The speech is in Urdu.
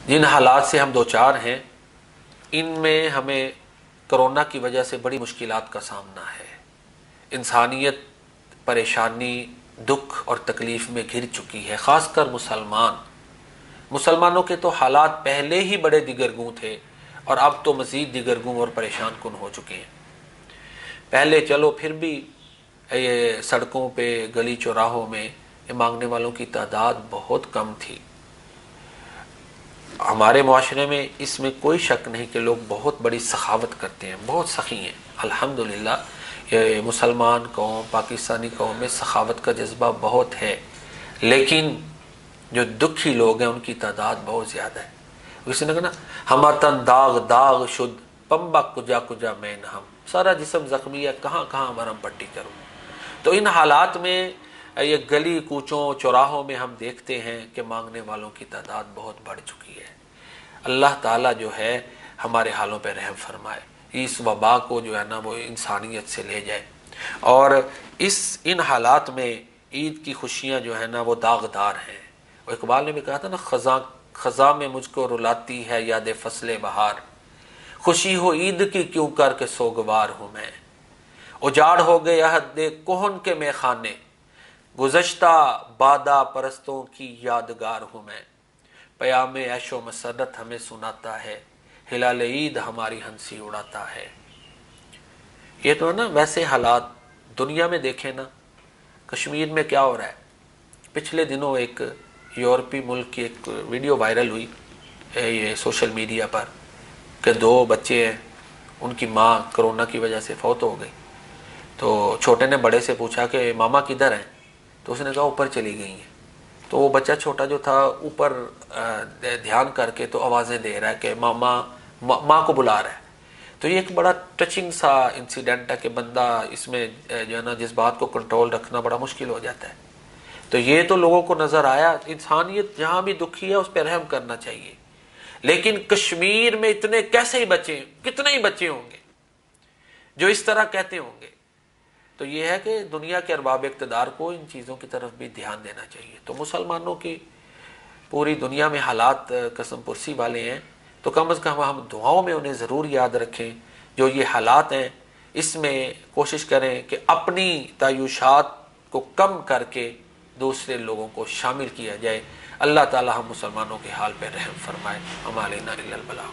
جن حالات سے ہم دوچار ہیں ان میں ہمیں کرونا کی وجہ سے بڑی مشکلات کا سامنا ہے۔ انسانیت پریشانی، دکھ اور تکلیف میں گھر چکی ہے، خاص کر مسلمانوں کے تو حالات پہلے ہی بڑے دیگرگوں تھے اور اب تو مزید دیگرگوں اور پریشان کن ہو چکے ہیں۔ پہلے چلو پھر بھی یہ سڑکوں پہ گلی چوراہوں میں یہ مانگنے والوں کی تعداد بہت کم تھی۔ ہمارے معاشرے میں اس میں کوئی شک نہیں کہ لوگ بہت بڑی سخاوت کرتے ہیں، بہت سخی ہیں۔ الحمدللہ یہ مسلمان قوم، پاکستانی قوم میں سخاوت کا جذبہ بہت ہے، لیکن جو دکھی لوگ ہیں ان کی تعداد بہت زیادہ ہے۔ کسی نے کہا نا ہما تن داغ داغ شد پمبا کجا کجا میں نہ ہم، سارا جسم زخمی ہے، کہاں کہاں مرہم پٹی کروں۔ تو ان حالات میں یہ گلی کوچوں چوراہوں میں ہم دیکھتے ہیں کہ مانگنے والوں کی تعداد بہت بڑھ چکی ہے۔ اللہ تعالیٰ جو ہے ہمارے حالوں پہ رحم فرمائے، اس وبا کو جو ہے نا وہ انسانیت سے لے جائے، اور ان حالات میں عید کی خوشیاں جو ہے نا وہ داغدار ہیں۔ اقبال نے بھی کہا تھا نا خزاں میں مجھ کو رلاتی ہے یاد فصل بہار، خوشی ہو عید کی کیوں کر کے سوگوار ہوں میں، اجاڑ ہو گئے عہد کہن کے میں خانے، گزشتہ بادہ پرستوں کی یادگار ہوں میں، پیام عیش و مسرت ہمیں سناتا ہے، ہلال عید ہماری ہنسی اڑاتا ہے۔ یہ تو نا ویسے حالات دنیا میں دیکھیں نا، کشمیر میں کیا ہو رہا ہے۔ پچھلے دنوں ایک یورپی ملک کی ایک ویڈیو وائرل ہوئی یہ سوشل میڈیا پر کہ 2 بچے ہیں، ان کی ماں کرونا کی وجہ سے فوت ہو گئی، تو چھوٹے نے بڑے سے پوچھا کہ ماما کدھر ہیں، تو اس نے کہا اوپر چلی گئی ہیں۔ تو وہ بچہ چھوٹا جو تھا اوپر دھیان کر کے تو آوازیں دے رہا ہے کہ ماں کو بلا رہا ہے۔ تو یہ ایک بڑا ٹچنگ سا انسیڈنٹ ہے کہ بندہ اس میں جو ہے نا جس بات کو کنٹرول رکھنا بڑا مشکل ہو جاتا ہے۔ تو یہ تو لوگوں کو نظر آیا، انسانیت جہاں بھی دکھی ہے اس پہ رحم کرنا چاہیے، لیکن کشمیر میں اتنے کیسے ہی بچے، کتنے ہی بچے ہوں گے جو اس طرح کہتے ہوں گے۔ تو یہ ہے کہ دنیا کے ارباب اقتدار کو ان چیزوں کی طرف بھی دھیان دینا چاہیے۔ تو مسلمانوں کی پوری دنیا میں حالات قسم پرسی والے ہیں، تو کم از کم ہم دعاؤں میں انہیں ضرور یاد رکھیں۔ جو یہ حالات ہیں اس میں کوشش کریں کہ اپنی تعیشات کو کم کر کے دوسرے لوگوں کو شامل کیا جائے۔ اللہ تعالی ہم مسلمانوں کے حال پہ رحم فرمائے۔ وما علینا الا البلاغ۔